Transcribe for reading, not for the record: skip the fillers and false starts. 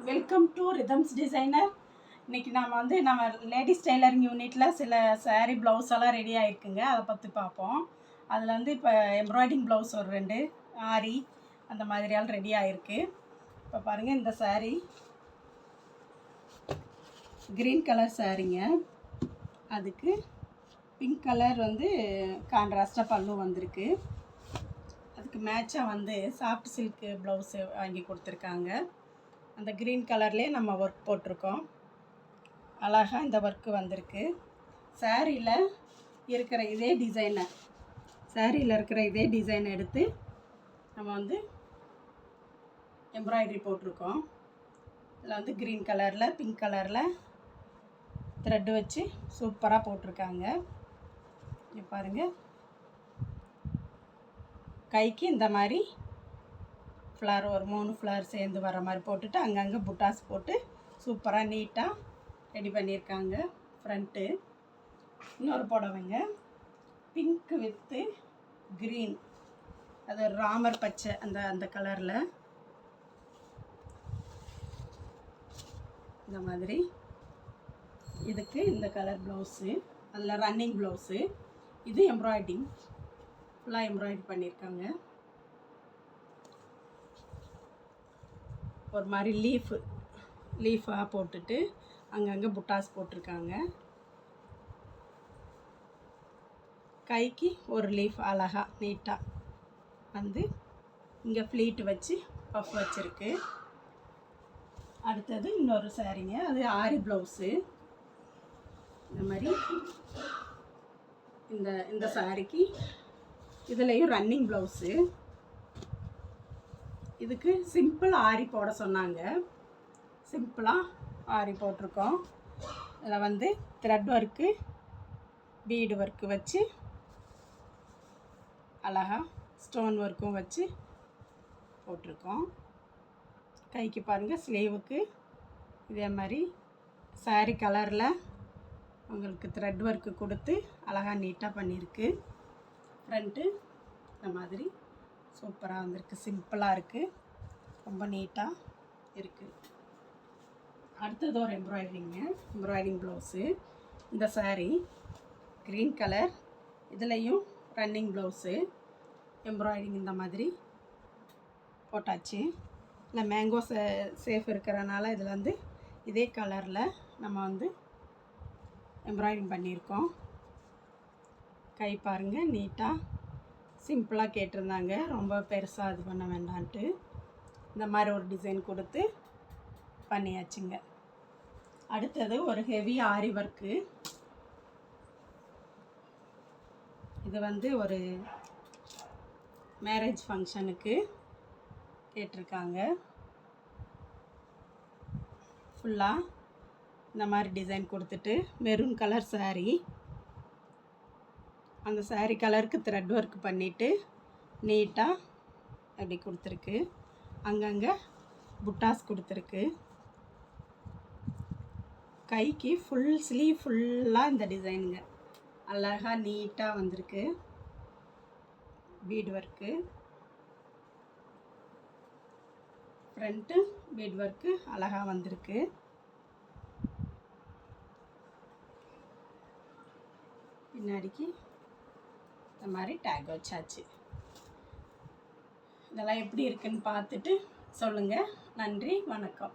Welcome to rhythms designer. இன்றைக்கி நம்ம ladies tailoring யூனிட்டில் சில சாரீ ப்ளவுஸ் எல்லாம் ரெடி ஆகிருக்குங்க. அதை பற்றி பார்ப்போம். அதில் இப்போ எம்ப்ராய்டிங் ப்ளவுஸ் ஒரு 2 ஆரி அந்த மாதிரியால் ரெடி ஆகிருக்கு. இப்போ பாருங்கள், இந்த சாரீ க்ரீன் கலர் சாரீங்க. அதுக்கு பிங்க் கலர் கான்ட்ராஸ்டாக பல்லு வந்திருக்கு. அதுக்கு மேட்சாக சாஃப்ட் சில்க்கு ப்ளவுஸு வாங்கி கொடுத்துருக்காங்க. அந்த க்ரீன் கலர்லேயே நம்ம ஒர்க் போட்டிருக்கோம். அழகாக இந்த ஒர்க்கு வந்திருக்கு. சாரியில் இருக்கிற இதே டிசைனை எடுத்து நம்ம எம்ப்ராய்டரி போட்டிருக்கோம். இதில் க்ரீன் கலரில் பிங்க் கலரில் த்ரெட்டு வச்சு சூப்பராக போட்டிருக்காங்க. இங்கே பாருங்கள், கைக்கு இந்த மாதிரி ஃப்ளார் ஒரு 3 ஃப்ளார் சேர்ந்து வர மாதிரி போட்டுட்டு அங்கங்கே புட்டாஸ் போட்டு சூப்பராக நீட்டாக ரெடி பண்ணியிருக்காங்க. ஃப்ரண்ட்டு இன்னொரு புடவைங்க, பிங்க்கு வித்து க்ரீன், அது ராமர் பச்சை அந்த கலரில் இந்த மாதிரி. இதுக்கு இந்த கலர் ப்ளவுஸு, அதில் ரன்னிங் ப்ளவுஸு. இது எம்ப்ராய்டிங், ஃபுல்லாக எம்ப்ராய்டரி பண்ணியிருக்காங்க. ஒரு மாதிரி லீஃபாக போட்டுட்டு அங்கங்கே புட்டாஸ் போட்டிருக்காங்க. கைக்கு ஒரு லீஃப் அழகாக நீட்டாக இங்கே ஃப்ளீட்டு வச்சு பஃப் வச்சுருக்கு. அடுத்தது இன்னொரு சாரீங்க, அது ஆரி ப்ளவுஸு. இந்த மாதிரி இந்த சாரீக்கு இதுலேயும் ரன்னிங் ப்ளவுஸு. இதுக்கு சிம்பிள் ஆரி போட சொன்னாங்க. சிம்பிளாக ஆரி போட்டிருக்கோம். இதில் த்ரெட் ஒர்க்கு, பீடு ஒர்க்கு வச்சு அழகாக ஸ்டோன் ஒர்க்கும் வச்சு போட்டிருக்கோம். கைக்கு பாருங்கள், ஸ்லீவுக்கு இதே மாதிரி சாரீ கலரில் உங்களுக்கு த்ரெட் ஒர்க்கு கொடுத்து அழகாக நீட்டாக பண்ணியிருக்கு. ஃப்ரண்ட்டு இந்த மாதிரி சூப்பராக வந்திருக்கு. சிம்பிளாக இருக்குது, ரொம்ப நீட்டாக இருக்குது. அடுத்தது ஒரு எம்ப்ராய்டிங் ப்ளவுஸு. இந்த சாரீ க்ரீன் கலர், இதுலேயும் ரன்னிங் ப்ளவுஸு, எம்ப்ராய்டிங் இந்த மாதிரி போட்டாச்சு. இல்லை மேங்கோ சேஃப் இருக்கிறனால இதில் இதே கலரில் நம்ம எம்ப்ராய்டிங் பண்ணியிருக்கோம். கை பாருங்கள், நீட்டாக சிம்பிளாக கேட்டிருந்தாங்க, ரொம்ப பெருசாக இது பண்ண வேண்டான்ட்டு இந்த மாதிரி ஒரு டிசைன் கொடுத்து பண்ணியாச்சுங்க. அடுத்தது ஒரு ஹெவி ஆரி ஒர்க்கு. இது ஒரு மேரேஜ் ஃபங்க்ஷனுக்கு கேட்டிருக்காங்க. ஃபுல்லாக இந்த மாதிரி டிசைன் கொடுத்துட்டு மெரூன் கலர் சாரீ, அந்த சாரீ கலருக்கு த்ரெட் ஒர்க் பண்ணிவிட்டு நீட்டாக அப்படி கொடுத்துருக்கு. அங்கங்கே புட்டாஸ் கொடுத்துருக்கு. கைக்கு ஃபுல் ஸ்லீவ் ஃபுல்லாக இந்த டிசைனுங்க அழகாக நீட்டாக வந்திருக்கு. Bead work, front bead work அழகாக வந்திருக்கு. பின்னாடிக்கு இந்த மாதிரி டேக் வச்சாச்சு. இதெல்லாம் எப்படி இருக்குன்னு பார்த்துட்டு சொல்லுங்கள். நன்றி, வணக்கம்.